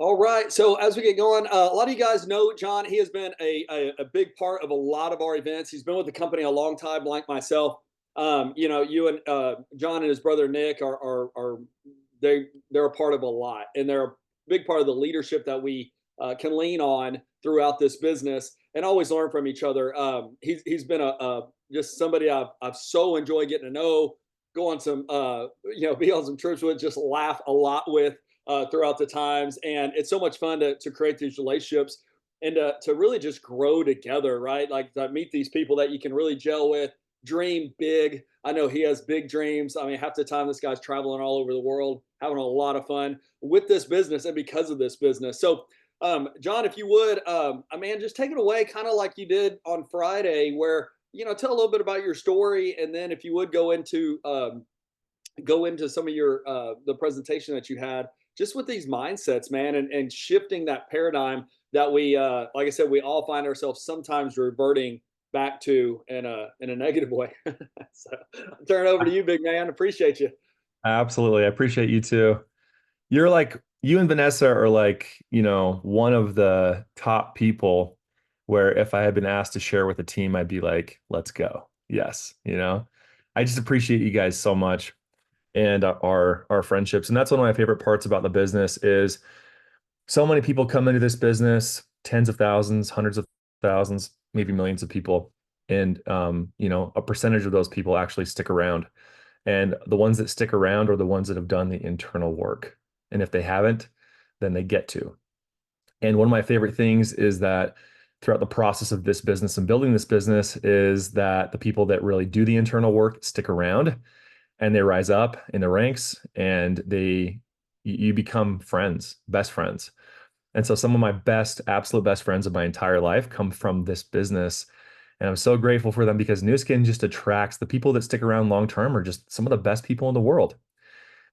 All right. So as we get going, a lot of you guys know John. He has been a big part of a lot of our events. He's been with the company a long time, like myself. You and John and his brother Nick are they're a part of a lot, and they're a big part of the leadership that we can lean on throughout this business and always learn from each other. He's been a just somebody I've so enjoyed getting to know, go on some be on some trips with, just laugh a lot with throughout the times. And it's so much fun to create these relationships and to really just grow together, right? Like to meet these people that you can really gel with, dream big. I know he has big dreams. I mean, half the time this guy's traveling all over the world, having a lot of fun with this business and because of this business. So, John, if you would, man, just take it away, kind of like you did on Friday, where tell a little bit about your story, and then if you would go into some of your the presentation that you had just with these mindsets, man, and shifting that paradigm that we like I said, we all find ourselves sometimes reverting back to in a negative way. So I'll turn it over to you, big man. Appreciate you. Absolutely. I appreciate you too. You're like, you and Vanessa are like, one of the top people where if I had been asked to share with a team, I'd be like, let's go. Yes. I just appreciate you guys so much and our friendships. And that's one of my favorite parts about the business is so many people come into this business, tens of thousands, hundreds of thousands, maybe millions of people. And, a percentage of those people actually stick around. And the ones that stick around are the ones that have done the internal work. And if they haven't, then they get to. And one of my favorite things is that throughout the process of this business and building this business is that the people that really do the internal work stick around and they rise up in the ranks and you become friends, best friends. And so some of my absolute best friends of my entire life come from this business. And I'm so grateful for them because Nu Skin just attracts the people that stick around long term are just some of the best people in the world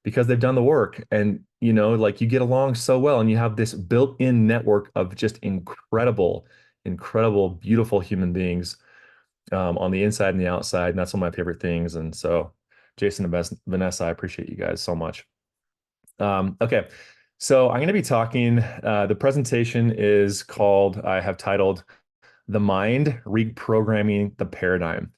because they've done the work. And, like you get along so well and you have this built-in network of just incredible, incredible, beautiful human beings on the inside and the outside. And that's one of my favorite things. And so, Jason and Vanessa, I appreciate you guys so much. Okay. So I'm going to be talking, the presentation I have titled The Mind Reprogramming the Paradigm.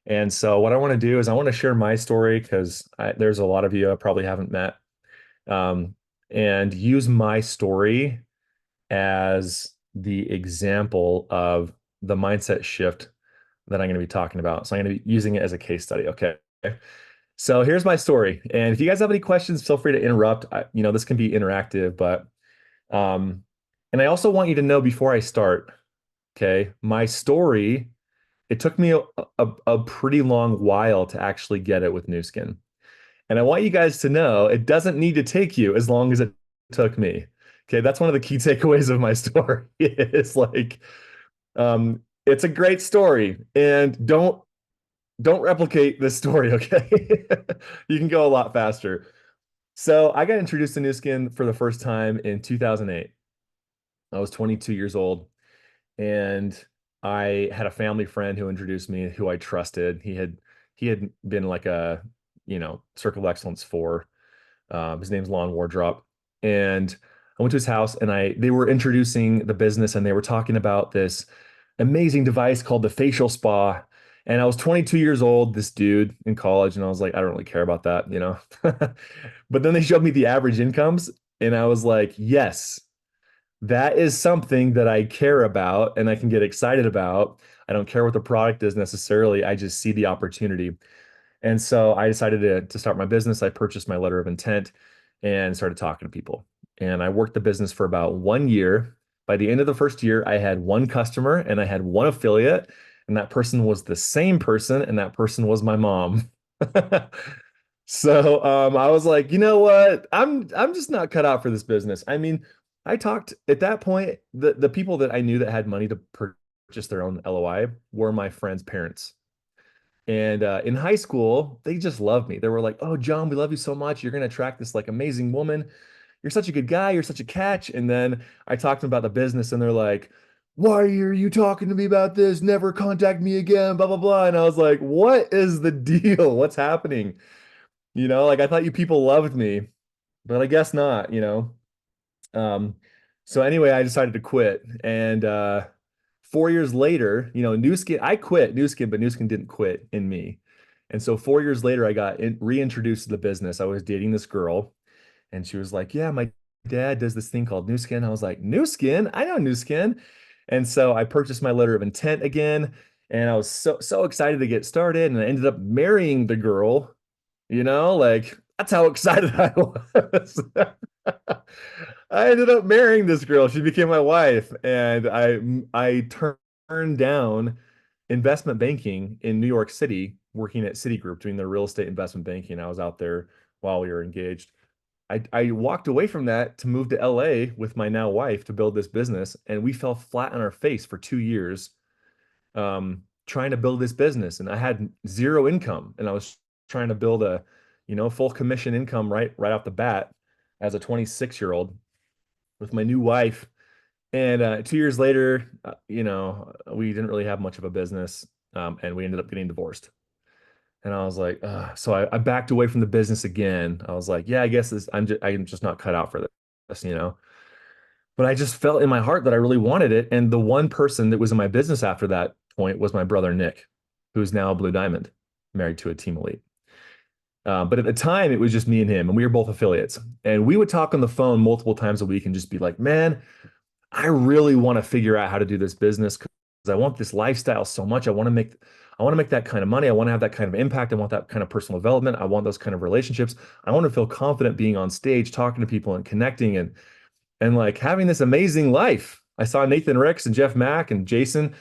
And so what I want to do is I want to share my story because there's a lot of you I probably haven't met, um, and use my story as the example of the mindset shift that I'm going to be talking about. So I'm going to be using it as a case study. Okay. So here's my story. And if you guys have any questions, feel free to interrupt. This can be interactive, but, and I also want you to know before I start, okay, my story, it took me a pretty long while to actually get it with Nu Skin. And I want you guys to know it doesn't need to take you as long as it took me. Okay, that's one of the key takeaways of my story. It's like, it's a great story, and don't replicate this story, okay? You can go a lot faster. So I got introduced to Nu Skin for the first time in 2008. I was 22 years old, and I had a family friend who introduced me, who I trusted. He had been like a, Circle of Excellence for. His name's Lon Wardrop, and I went to his house, and they were introducing the business, and they were talking about this amazing device called the facial spa. And I was 22 years old, this dude in college, and I was like, I don't really care about that. But then they showed me the average incomes, and I was like, yes, that is something that I care about and I can get excited about. I don't care what the product is necessarily. I just see the opportunity. And so I decided to start my business. I purchased my letter of intent and started talking to people. And I worked the business for about 1 year. By the end of the first year, I had one customer and I had one affiliate, and that person was the same person, and that person was my mom. So I was like, you know what? I'm just not cut out for this business. I mean, I talked at that point, the people that I knew that had money to purchase their own LOI were my friends' parents. And in high school, they just loved me. They were like, "Oh, John, we love you so much. You're going to attract this like amazing woman. You're such a good guy. You're such a catch." And then I talked to them about the business, and they're like, "Why are you talking to me about this? Never contact me again, blah, blah, blah." And I was like, "What is the deal? What's happening?" Like I thought you people loved me, but I guess not. Um, so anyway, I decided to quit. And 4 years later, New Skin, I quit New Skin, but New Skin didn't quit in me. And so 4 years later, I got reintroduced to the business. I was dating this girl, and she was like, "Yeah, my dad does this thing called New Skin." I was like, "New Skin? I know New Skin." And so I purchased my letter of intent again, and I was so excited to get started, and I ended up marrying the girl. Like that's how excited I was. I ended up marrying this girl. She became my wife, and I turned down investment banking in New York City, working at Citigroup doing their real estate investment banking. I was out there while we were engaged. I walked away from that to move to LA with my now wife to build this business, and we fell flat on our face for 2 years trying to build this business. And I had zero income, and I was trying to build a, full commission income right off the bat as a 26-year-old with my new wife. And 2 years later, we didn't really have much of a business, and we ended up getting divorced. And I was like, so I backed away from the business again. I was like, yeah, I guess I'm just not cut out for this. But I just felt in my heart that I really wanted it. And the one person that was in my business after that point was my brother Nick, who's now a Blue Diamond, married to a team elite. But at the time, it was just me and him, and we were both affiliates. And we would talk on the phone multiple times a week and just be like, man, I really want to figure out how to do this business because I want this lifestyle so much. I want to make that kind of money. I want to have that kind of impact. I want that kind of personal development. I want those kind of relationships. I want to feel confident being on stage, talking to people and connecting and like having this amazing life. I saw Nathan Ricks and Jeff Mack and Jason,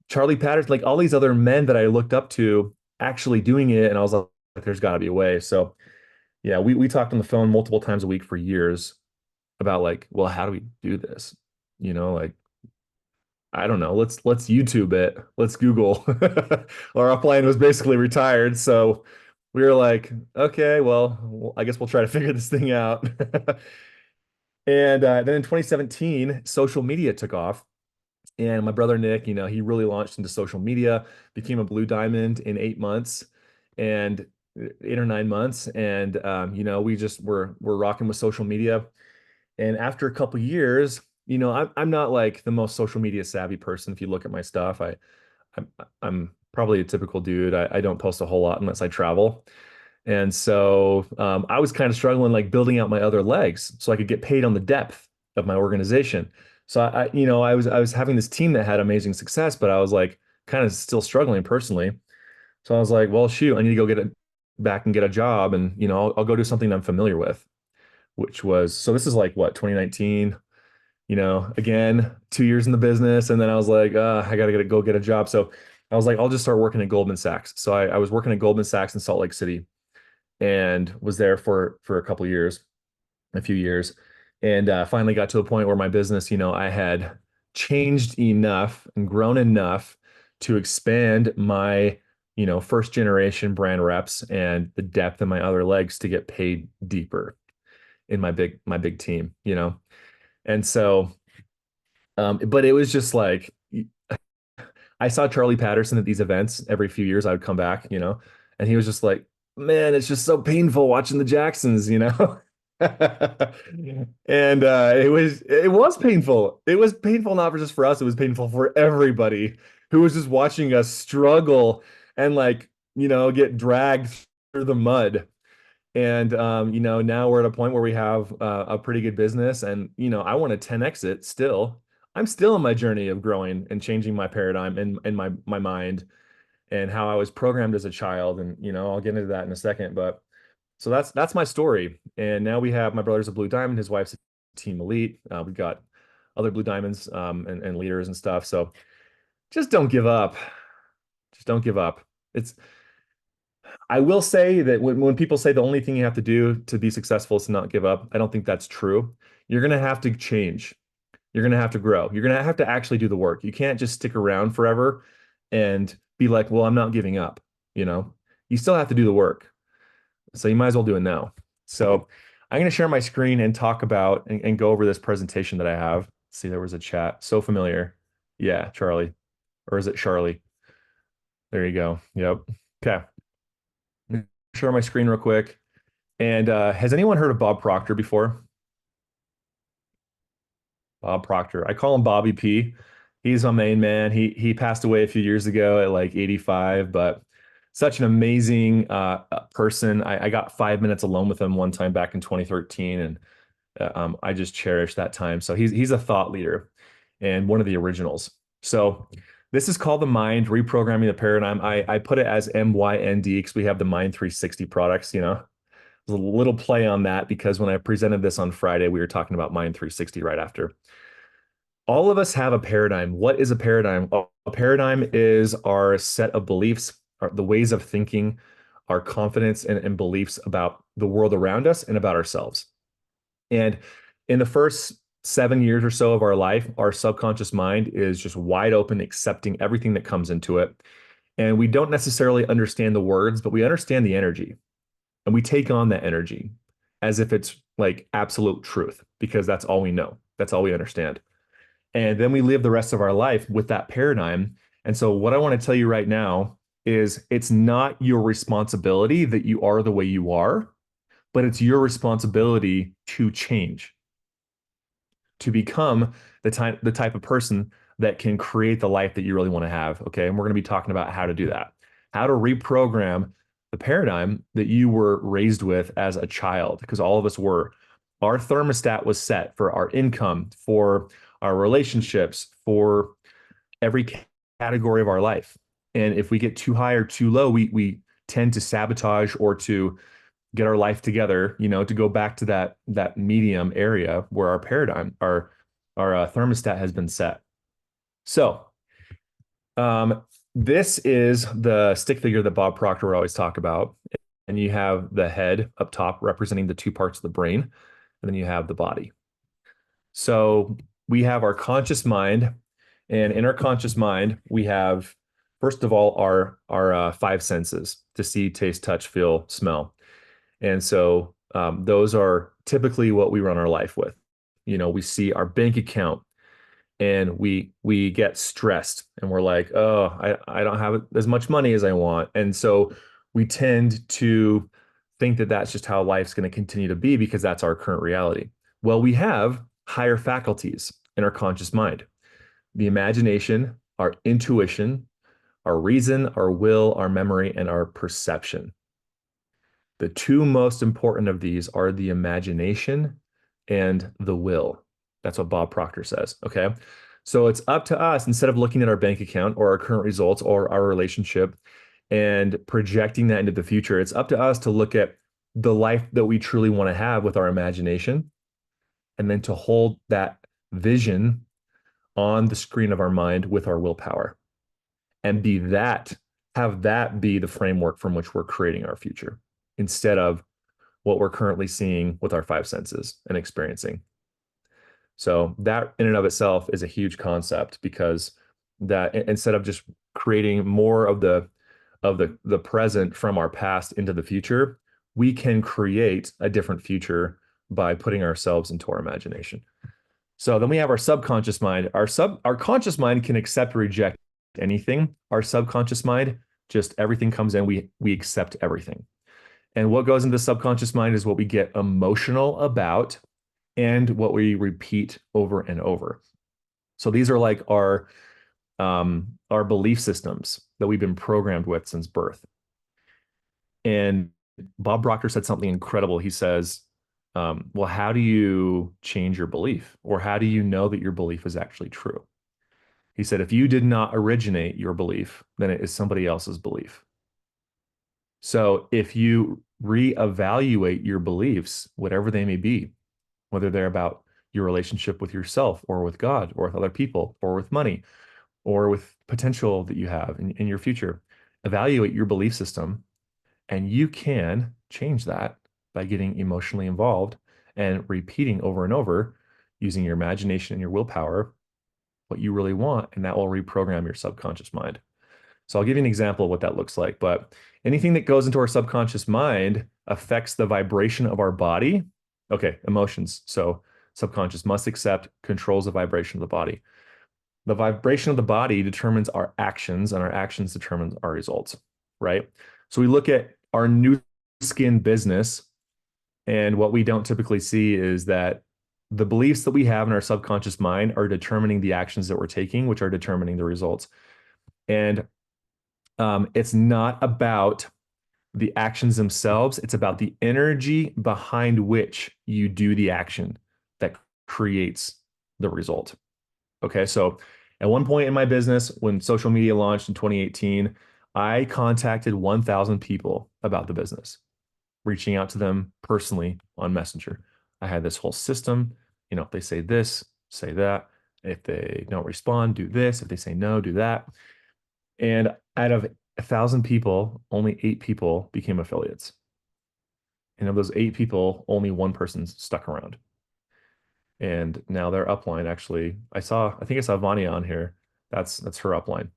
Charlie Patterson, like all these other men that I looked up to actually doing it. And I was like, there's got to be a way. So yeah, we talked on the phone multiple times a week for years about like, well, how do we do this? Like I don't know. Let's YouTube it. Let's Google. Our upline was basically retired, so we were like, okay, well, I guess we'll try to figure this thing out. And then in 2017, social media took off, and my brother Nick, he really launched into social media, became a Blue Diamond in 8 months, and 8 or 9 months, and we just we're rocking with social media. And after a couple years, I'm not like the most social media savvy person. If you look at my stuff, I'm, I'm probably a typical dude. I don't post a whole lot unless I travel. And so I was kind of struggling like building out my other legs so I could get paid on the depth of my organization. So I was having this team that had amazing success, but I was like kind of still struggling personally. So I was like, well, shoot, I need to go get it back and get a job, and I'll go do something I'm familiar with, which was so this is like what 2019, again, 2 years in the business. And then I was like, I got to go get a job. So I was like, I'll just start working at Goldman Sachs. So I was working at Goldman Sachs in Salt Lake City and was there for a couple of years, a few years. And finally got to a point where my business, I had changed enough and grown enough to expand my, first generation brand reps and the depth in my other legs to get paid deeper in my big team. And so, but it was just like I saw Charlie Patterson at these events every few years. I would come back, and he was just like, man, it's just so painful watching the Jacksons. And it was painful. It was painful not just for us, it was painful for everybody who was just watching us struggle and like, get dragged through the mud. And now we're at a point where we have a pretty good business, and I want to 10x it still. I'm still in my journey of growing and changing my paradigm and my mind and how I was programmed as a child. And I'll get into that in a second. But so that's my story. And now we have my brother's a Blue Diamond, his wife's a team elite. We've got other Blue Diamonds and leaders and stuff. So just don't give up. Just don't give up. It's I will say that when people say the only thing you have to do to be successful is to not give up, I don't think that's true. You're going to have to change. You're going to have to grow. You're going to have to actually do the work. You can't just stick around forever and be like, well, I'm not giving up. You know, you still have to do the work. So you might as well do it now. So I'm going to share my screen and talk about and go over this presentation that I have. See, there was a chat. So familiar. Yeah, Charlie. Or is it Charlie? There you go. Yep. Okay. Share my screen real quick. And has anyone heard of Bob Proctor before? Bob Proctor. I call him Bobby P. He's my main man. He passed away a few years ago at like 85, but such an amazing person. I got 5 minutes alone with him one time back in 2013, and I just cherish that time. So he's a thought leader and one of the originals. So this is called the Mind, Reprogramming the Paradigm. I put it as MYND because we have the Mind 360 products, you know. There's a little play on that because when I presented this on Friday, we were talking about Mind 360 right after. All of us have a paradigm. What is a paradigm? A paradigm is our set of beliefs, the ways of thinking, our confidence and beliefs about the world around us and about ourselves. And in the first 7 years or so of our life, our subconscious mind is just wide open, accepting everything that comes into it. And we don't necessarily understand the words, but we understand the energy. And we take on that energy as if it's like absolute truth, because that's all we know. That's all we understand. And then we live the rest of our life with that paradigm. And so, what I want to tell you right now is it's not your responsibility that you are the way you are, but it's your responsibility to change, to become the type of person that can create the life that you really want to have. Okay. And we're going to be talking about how to do that, how to reprogram the paradigm that you were raised with as a child, because all of us were. Our thermostat was set for our income, for our relationships, for every category of our life. And if we get too high or too low, we tend to sabotage or to get our life together, you know, to go back to that medium area where our paradigm, our thermostat has been set. So, this is the stick figure that Bob Proctor would always talk about. And you have the head up top representing the two parts of the brain, and then you have the body. So we have our conscious mind, and in our conscious mind, we have, first of all, our five senses: to see, taste, touch, feel, smell. And so those are typically what we run our life with. You know, we see our bank account and we get stressed and we're like, oh, I don't have as much money as I want. And so we tend to think that that's just how life's going to continue to be because that's our current reality. Well, we have higher faculties in our conscious mind: the imagination, our intuition, our reason, our will, our memory, and our perception. The two most important of these are the imagination and the will. That's what Bob Proctor says. Okay. So it's up to us, instead of looking at our bank account or our current results or our relationship and projecting that into the future, it's up to us to look at the life that we truly want to have with our imagination, and then to hold that vision on the screen of our mind with our willpower, and have that be the framework from which we're creating our future, instead of what we're currently seeing with our five senses and experiencing. So that in and of itself is a huge concept, because that instead of just creating more of the present from our past into the future, we can create a different future by putting ourselves into our imagination. So then we have our subconscious mind. Our conscious mind can accept or reject anything. Our subconscious mind, just everything comes in, we accept everything. And what goes into the subconscious mind is what we get emotional about and what we repeat over and over. So these are like our belief systems that we've been programmed with since birth. And Bob Proctor said something incredible. He says, well, how do you change your belief? Or how do you know that your belief is actually true? He said, if you did not originate your belief, then it is somebody else's belief. So if you reevaluate your beliefs, whatever they may be, whether they're about your relationship with yourself or with God or with other people or with money or with potential that you have in your future, evaluate your belief system, and you can change that by getting emotionally involved and repeating over and over, using your imagination and your willpower, what you really want, and that will reprogram your subconscious mind. So I'll give you an example of what that looks like. But anything that goes into our subconscious mind affects the vibration of our body. Okay, emotions. So subconscious must accept, controls the vibration of the body. The vibration of the body determines our actions, and our actions determine our results, right? So we look at our new skin business, and what we don't typically see is that The beliefs that we have in our subconscious mind are determining the actions that we're taking, which are determining the results. And it's not about the actions themselves, it's about the energy behind which you do the action that creates the result. Okay, so at one point in my business, when social media launched in 2018, I contacted 1,000 people about the business, reaching out to them personally on Messenger. I had this whole system. If they say this, say that. If they don't respond, do this. If they say no, do that. And out of 1,000 people, only 8 people became affiliates. And of those 8 people, only one person stuck around. And now their upline actually, I think I saw Vanya on here. That's her upline.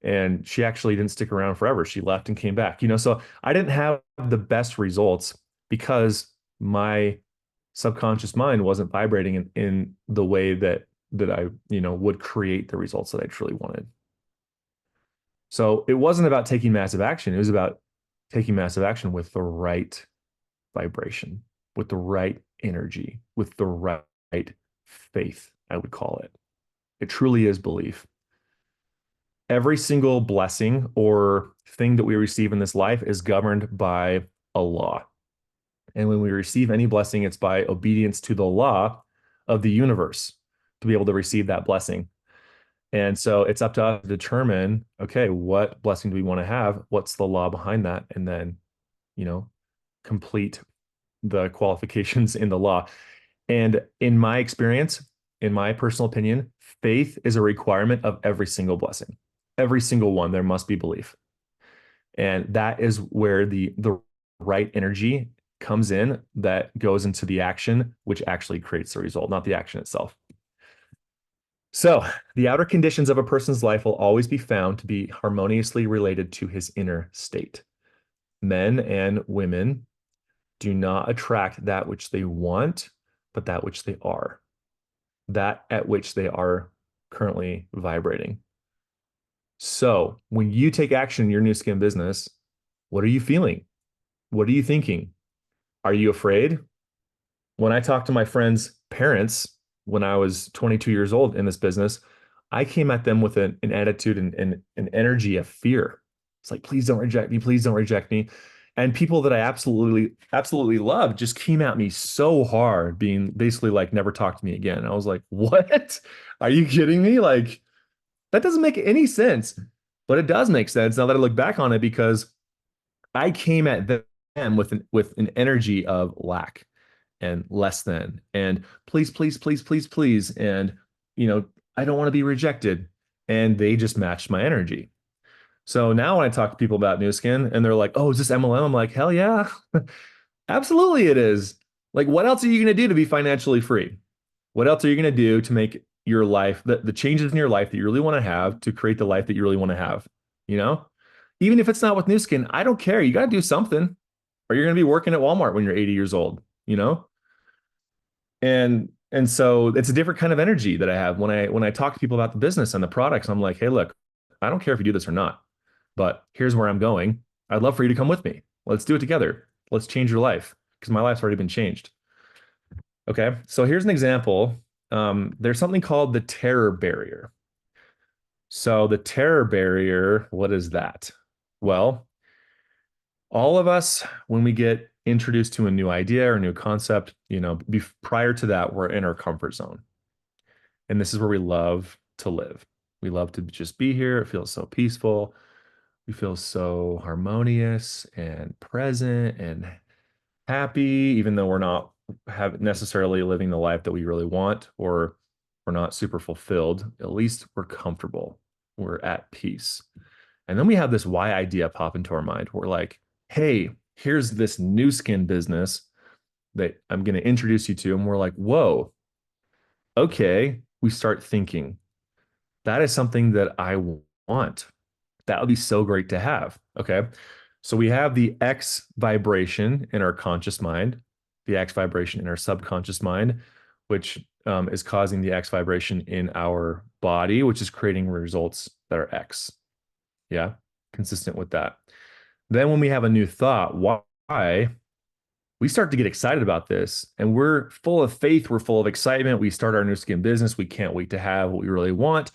And she actually didn't stick around forever. She left and came back. So I didn't have the best results because my subconscious mind wasn't vibrating in the way that I, would create the results that I truly wanted. So it wasn't about taking massive action. It was about taking massive action with the right vibration, with the right energy, with the right faith, I would call it. It truly is belief. Every single blessing or thing that we receive in this life is governed by a law. And when we receive any blessing, it's by obedience to the law of the universe to be able to receive that blessing. And so it's up to us to determine, okay, what blessing do we want to have? What's the law behind that? And then, complete the qualifications in the law. And in my experience, in my personal opinion, faith is a requirement of every single blessing. Every single one, there must be belief. And that is where the right energy comes in that goes into the action, which actually creates the result, not the action itself. So the outer conditions of a person's life will always be found to be harmoniously related to his inner state. Men and women do not attract that which they want, but that which they are, that at which they are currently vibrating. So when you take action in your new skin business, what are you feeling? What are you thinking? Are you afraid? When I talked to my friends' parents when I was 22 years old in this business, I came at them with an attitude and an energy of fear. It's like, please don't reject me. Please don't reject me. And people that I absolutely love just came at me so hard, being basically like, never talk to me again. I was like, what? Are you kidding me? Like, that doesn't make any sense. But it does make sense now that I look back on it, because I came at them with an energy of lack and less than, and please, please, please, please, please. And, I don't want to be rejected. And they just matched my energy. So now when I talk to people about new skin and they're like, oh, is this MLM? I'm like, hell yeah, absolutely it is. Like, what else are you going to do to be financially free? What else are you going to do to make your life, the changes in your life that you really want to have, to create the life that you really want to have? You know, even if it's not with new skin, I don't care. You got to do something, or you're going to be working at Walmart when you're 80 years old, And so it's a different kind of energy that I have when I talk to people about the business and the products. I'm like, hey, look, I don't care if you do this or not, but here's where I'm going. I'd love for you to come with me. Let's do it together. Let's change your life, because my life's already been changed. Okay, so here's an example. There's something called the terror barrier. So the terror barrier, what is that? Well, all of us, when we get introduced to a new idea or a new concept, prior to that, we're in our comfort zone. And this is where we love to live. We love to just be here. It feels so peaceful. We feel so harmonious and present and happy, even though we're not necessarily living the life that we really want, or we're not super fulfilled. At least we're comfortable. We're at peace. And then we have this why idea pop into our mind. We're like, hey, here's this new skin business that I'm going to introduce you to. And we're like, whoa, okay. We start thinking, that is something that I want. That would be so great to have. Okay. So we have the X vibration in our conscious mind, the X vibration in our subconscious mind, which is causing the X vibration in our body, which is creating results that are X. Yeah. Consistent with that. Then when we have a new thought, why, we start to get excited about this, and we're full of faith. We're full of excitement. We start our new skin business. We can't wait to have what we really want.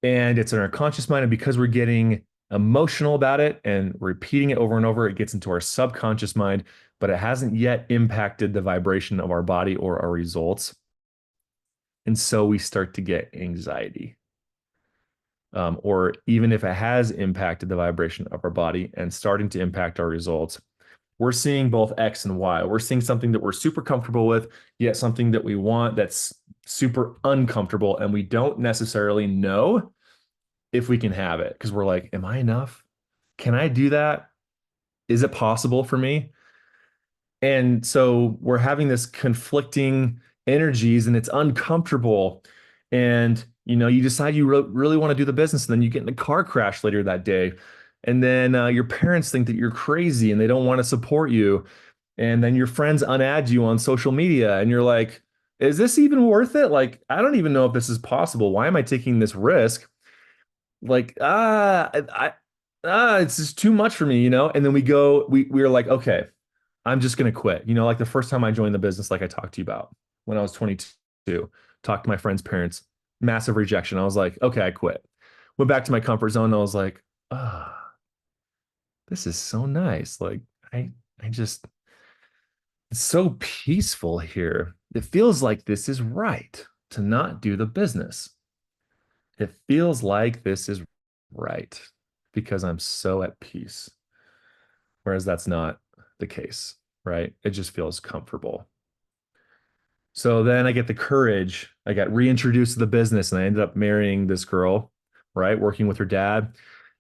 And it's in our conscious mind. And because we're getting emotional about it and repeating it over and over, it gets into our subconscious mind, but it hasn't yet impacted the vibration of our body or our results. And so we start to get anxiety. Or even if it has impacted the vibration of our body and starting to impact our results, we're seeing both X and Y. We're seeing something that we're super comfortable with, yet something that we want that's super uncomfortable. And we don't necessarily know if we can have it because we're like, am I enough? Can I do that? Is it possible for me? And so we're having this conflicting energies and it's uncomfortable. And you decide you really want to do the business, and then you get in a car crash later that day. And then your parents think that you're crazy and they don't want to support you. And then your friends unadd you on social media and you're like, is this even worth it? Like, I don't even know if this is possible. Why am I taking this risk? Like, it's just too much for me. And then we're like, okay, I'm just going to quit. Like the first time I joined the business, like I talked to you about when I was 22, talked to my friend's parents, massive rejection. I was like, okay, I quit. Went back to my comfort zone. And I was like, this is so nice. Like I just, it's so peaceful here. It feels like this is right to not do the business. It feels like this is right because I'm so at peace. Whereas that's not the case, right? It just feels comfortable. So then I get the courage. I got reintroduced to the business and I ended up marrying this girl, right? Working with her dad,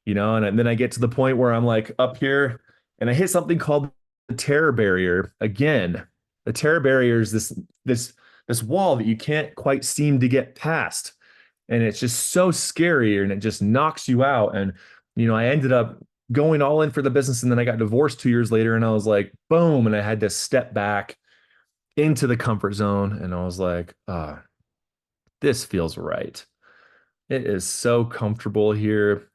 and then I get to the point where I'm like up here and I hit something called the terror barrier again. The terror barrier is this wall that you can't quite seem to get past. And it's just so scary and it just knocks you out. And, I ended up going all in for the business. And then I got divorced 2 years later and I was like, boom. And I had to step back into the comfort zone. And I was like, this feels right. It is so comfortable here.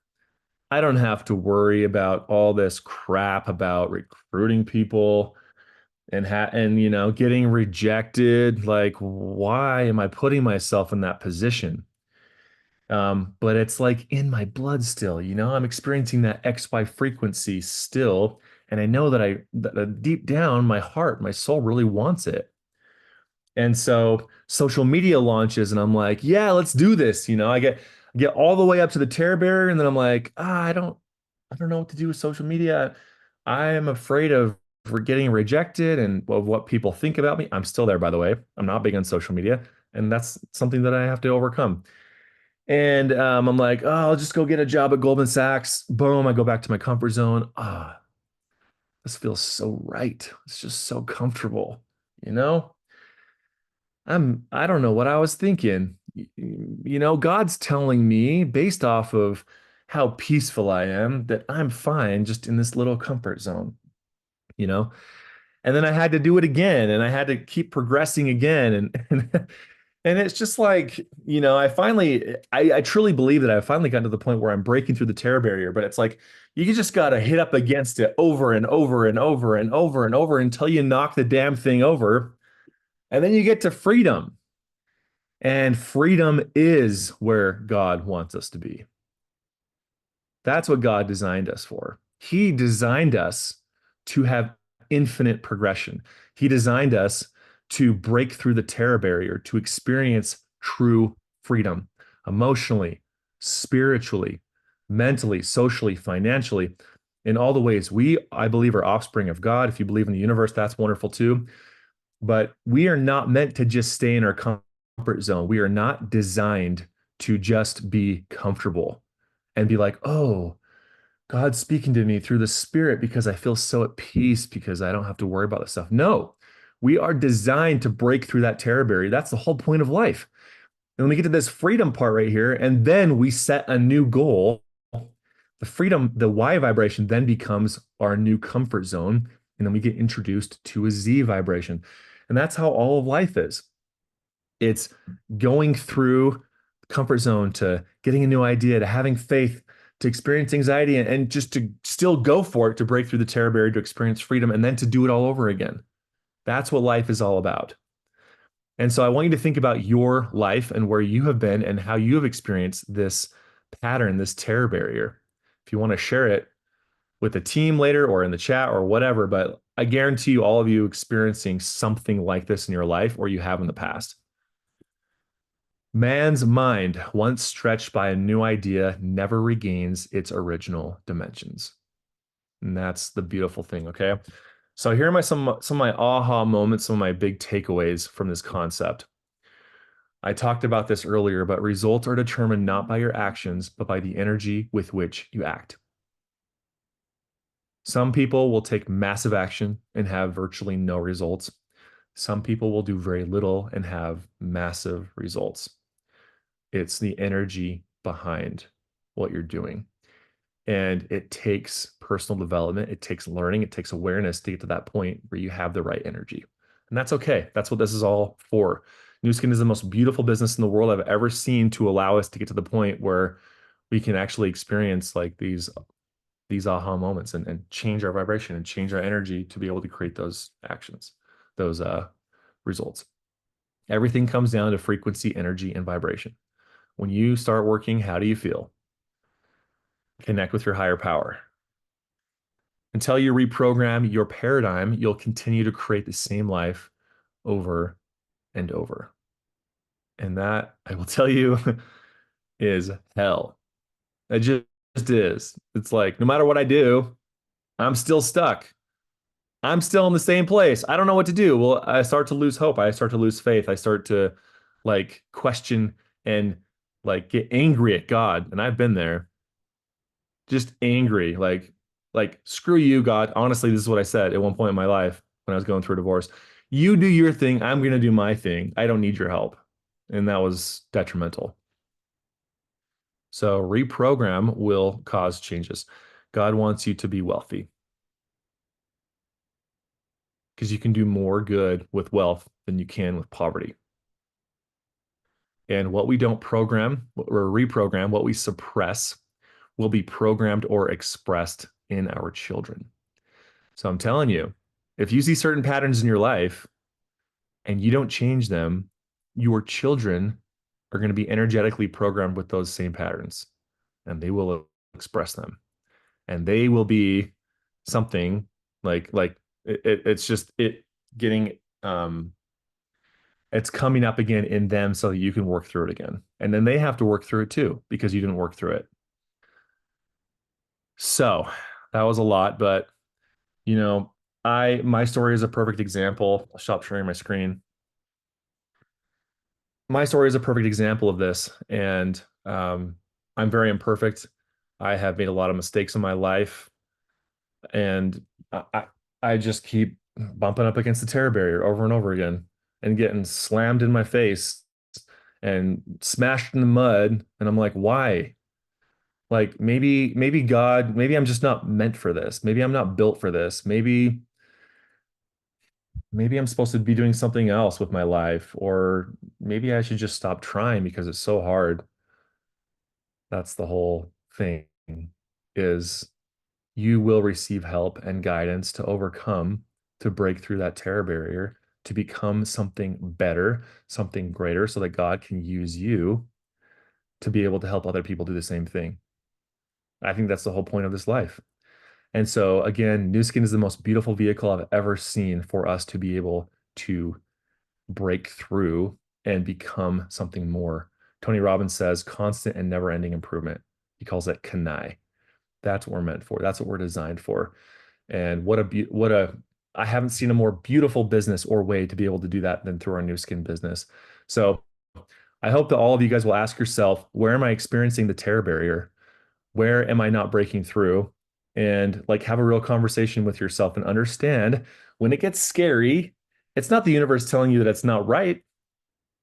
I don't have to worry about all this crap about recruiting people and getting rejected. Like, why am I putting myself in that position? But it's like in my blood still, I'm experiencing that XY frequency still. And I know that deep down, my heart, my soul really wants it. And so social media launches and I'm like, yeah, let's do this. I get all the way up to the terror barrier. And then I'm like, I don't know what to do with social media. I am afraid of for getting rejected and of what people think about me. I'm still there, by the way. I'm not big on social media. And that's something that I have to overcome. And I'm like, I'll just go get a job at Goldman Sachs. Boom, I go back to my comfort zone. This feels so right. It's just so comfortable, you know? I don't know what I was thinking. God's telling me based off of how peaceful I am that I'm fine just in this little comfort zone, you know? And then I had to do it again and I had to keep progressing again. And it's just like, I truly believe that I finally gotten to the point where I'm breaking through the terror barrier, but it's like, you just got to hit up against it over and over and over and over and over until you knock the damn thing over. And then you get to freedom. And freedom is where God wants us to be. That's what God designed us for. He designed us to have infinite progression. He designed us to break through the terror barrier, to experience true freedom emotionally, spiritually, mentally, socially, financially, in all the ways. We, I believe, are offspring of God. If you believe in the universe, that's wonderful too. But we are not meant to just stay in our comfort zone. We are not designed to just be comfortable and be like, oh, God's speaking to me through the spirit because I feel so at peace because I don't have to worry about this stuff. No, we are designed to break through that terror barrier. That's the whole point of life. And when we get to this freedom part right here, and then we set a new goal, the freedom, the Y vibration then becomes our new comfort zone. And then we get introduced to a Z vibration. And that's how all of life is. It's going through comfort zone to getting a new idea, to having faith, to experience anxiety, and just to still go for it, to break through the terror barrier, to experience freedom, and then to do it all over again. That's what life is all about. And so I want you to think about your life and where you have been and how you have experienced this pattern, this terror barrier. If you want to share it with the team later or in the chat or whatever, but I guarantee you all of you experiencing something like this in your life or you have in the past. Man's mind, once stretched by a new idea, never regains its original dimensions. And that's the beautiful thing, okay? So here are some of my aha moments, some of my big takeaways from this concept. I talked about this earlier, but results are determined not by your actions, but by the energy with which you act. Some people will take massive action and have virtually no results. Some people will do very little and have massive results. It's the energy behind what you're doing. And it takes personal development, it takes learning, it takes awareness to get to that point where you have the right energy. And that's okay. That's what this is all for. Nu Skin is the most beautiful business in the world I've ever seen to allow us to get to the point where we can actually experience like these aha moments and change our vibration and change our energy to be able to create those actions, those results. Everything comes down to frequency, energy, and vibration. When you start working, how do you feel? Connect with your higher power. Until you reprogram your paradigm, you'll continue to create the same life over and over. And that, I will tell you, is hell. It just is. It's like, no matter what I do, I'm still stuck. I'm still in the same place. I don't know what to do. Well, I start to lose hope. I start to lose faith. I start to like question and like get angry at God. And I've been there. Just angry, like screw you, God. Honestly, this is what I said at one point in my life when I was going through a divorce. You do your thing, I'm gonna do my thing. I don't need your help. And that was detrimental. So reprogram will cause changes. God wants you to be wealthy because you can do more good with wealth than you can with poverty. And what we don't program or reprogram, what we suppress, will be programmed or expressed in our children. So I'm telling you, if you see certain patterns in your life and you don't change them, your children are going to be energetically programmed with those same patterns and they will express them. And they will be something like it's just it getting it's coming up again in them so that you can work through it again. And then they have to work through it too because you didn't work through it. So that was a lot, but you know, my story is a perfect example. I'll stop sharing my screen. My story is a perfect example of this, and I'm very imperfect. I have made a lot of mistakes in my life, and I just keep bumping up against the terror barrier over and over again, and getting slammed in my face and smashed in the mud. And I'm like, why? Like maybe God, maybe I'm just not meant for this. Maybe I'm not built for this. Maybe I'm supposed to be doing something else with my life, or maybe I should just stop trying because it's so hard. That's the whole thing is you will receive help and guidance to overcome, to break through that terror barrier, to become something better, something greater, so that God can use you to be able to help other people do the same thing. I think that's the whole point of this life. And so again, Nu Skin is the most beautiful vehicle I've ever seen for us to be able to break through and become something more. Tony Robbins says constant and never-ending improvement. He calls it kanai. That's what we're meant for. That's what we're designed for. And I haven't seen a more beautiful business or way to be able to do that than through our Nu Skin business. So I hope that all of you guys will ask yourself, where am I experiencing the terror barrier? Where am I not breaking through? And like have a real conversation with yourself and understand when it gets scary, it's not the universe telling you that it's not right.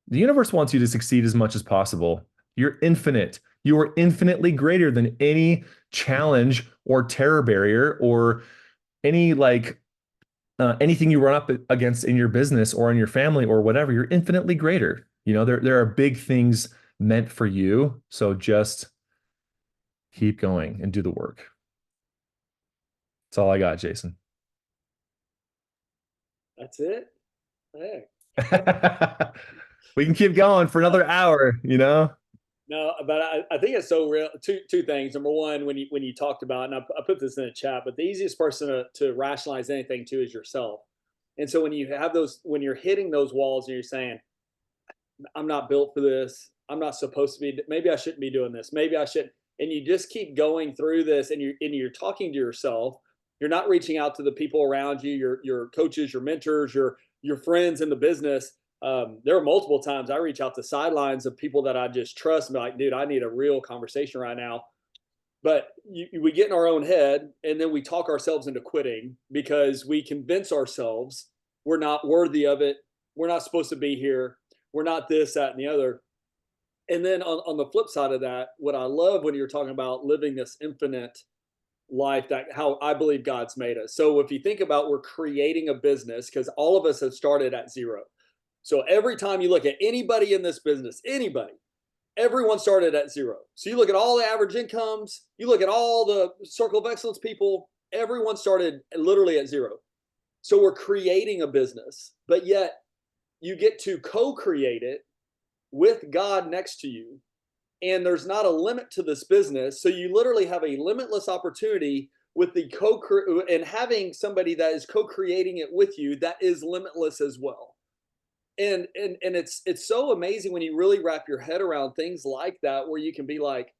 The universe wants you to succeed as much as possible. You're infinite. You are infinitely greater than any challenge or terror barrier or any anything you run up against in your business or in your family or whatever. You're infinitely greater. You know, there are big things meant for you. So just keep going and do the work. That's all I got, Jason. That's it. Hey. We can keep going for another hour, you know? No, but I think it's so real. Two things. Number one, when you talked about, and I put this in the chat, but the easiest person to rationalize anything to is yourself. And so when you have those, when you're hitting those walls and you're saying, I'm not built for this. I'm not supposed to be. Maybe I shouldn't be doing this. Maybe I should. And you just keep going through this, and you're talking to yourself. You're not reaching out to the people around you, your coaches, your mentors, your friends in the business. There are multiple times I reach out to sidelines of people that I just trust. And be like, dude, I need a real conversation right now. But we get in our own head, and then we talk ourselves into quitting because we convince ourselves we're not worthy of it. We're not supposed to be here. We're not this, that, and the other. And then on the flip side of that, what I love when you're talking about living this infinite life, that how I believe God's made us. So if you think about, we're creating a business because all of us have started at zero. So every time you look at anybody in this business, anybody, everyone started at zero. So you look at all the average incomes, you look at all the circle of excellence people, everyone started literally at zero. So we're creating a business, but yet you get to co-create it with God next to you. And there's not a limit to this business. So you literally have a limitless opportunity with the and having somebody that is co-creating it with you that is limitless as well. And it's so amazing when you really wrap your head around things like that, where you can be like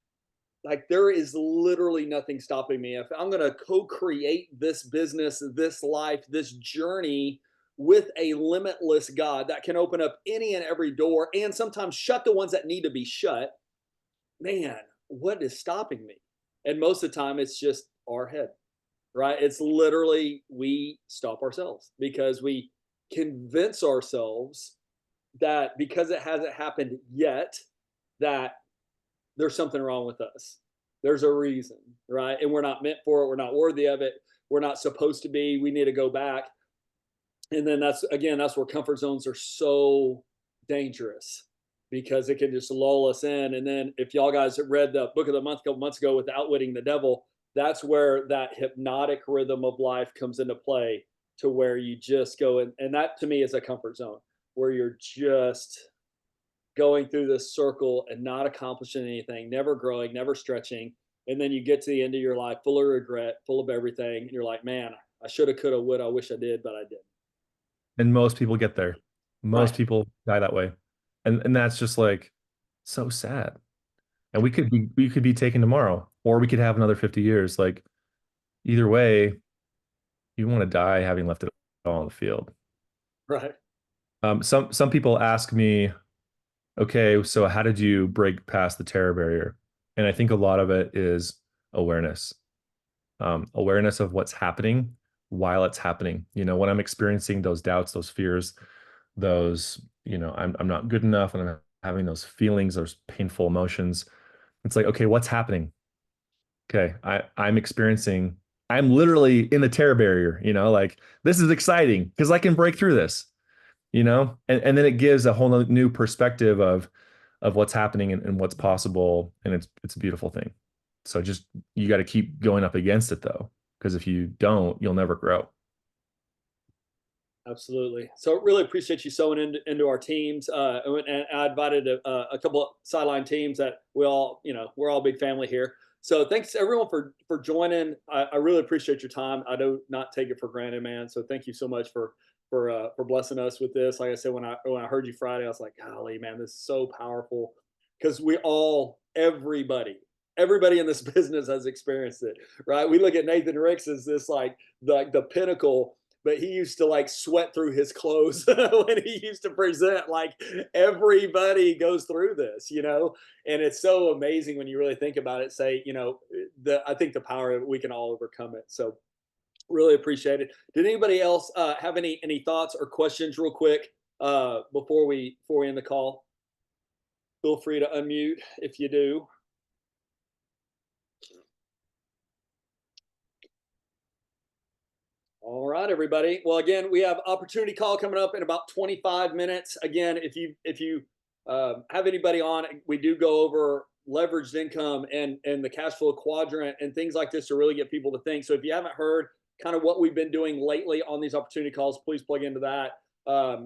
there is literally nothing stopping me. If I'm going to co-create this business, this life, this journey with a limitless God that can open up any and every door and sometimes shut the ones that need to be shut, man, what is stopping me? And most of the time it's just our head, right? It's literally we stop ourselves because we convince ourselves that because it hasn't happened yet, that there's something wrong with us. There's a reason, right? And we're not meant for it. We're not worthy of it. We're not supposed to be. We need to go back. And then that's where comfort zones are so dangerous because it can just lull us in. And then if y'all guys have read the book of the month a couple months ago with Outwitting the Devil, that's where that hypnotic rhythm of life comes into play, to where you just go and that to me is a comfort zone where you're just going through this circle and not accomplishing anything, never growing, never stretching. And then you get to the end of your life full of regret, full of everything. And you're like, man, I should have, could have, would, I wish I did, but I didn't. And most people get there. Most Right. people die that way. And that's just like so sad. And we could be taken tomorrow, or we could have another 50 years. Like either way, you want to die having left it all on the field. Right. Some people ask me, okay, so how did you break past the terror barrier? And I think a lot of it is awareness. Awareness of what's happening while it's happening. You know, when I'm experiencing those doubts, those fears, those, I'm not good enough, and I'm having those feelings, those painful emotions. It's like, okay, what's happening? Okay, I'm literally in the terror barrier, like this is exciting because I can break through this, and then it gives a whole new perspective of what's happening and what's possible. And it's a beautiful thing. So just, you got to keep going up against it though, because if you don't, you'll never grow. Absolutely. So really appreciate you sewing into our teams. And I invited a couple of sideline teams that we're all a big family here. So thanks everyone for joining. I really appreciate your time. I do not take it for granted, man. So thank you so much for blessing us with this. Like I said, when I heard you Friday, I was like, golly, man, this is so powerful, because everybody in this business has experienced it, right? We look at Nathan Ricks as this like the pinnacle, but he used to like sweat through his clothes when he used to present. Like everybody goes through this, and it's so amazing when you really think about it. Say, I think the power of it, we can all overcome it. So really appreciate it. Did anybody else have any thoughts or questions real quick before we end the call? Feel free to unmute if you do. All right, everybody. Well, again, we have opportunity call coming up in about 25 minutes. Again, if you have anybody on, we do go over leveraged income and the cash flow quadrant and things like this to really get people to think. So if you haven't heard, kind of what we've been doing lately on these opportunity calls, please plug into that.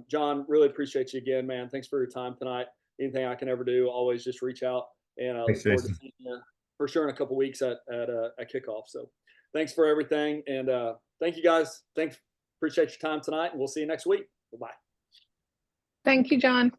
John, really appreciate you again, man. Thanks for your time tonight. Anything I can ever do, always just reach out, and I Thanks, look forward to Jason. seeing you for sure in a couple weeks at kickoff. So thanks for everything, and thank you guys. Thanks, appreciate your time tonight, and we'll see you next week. Bye-bye. Thank you, John.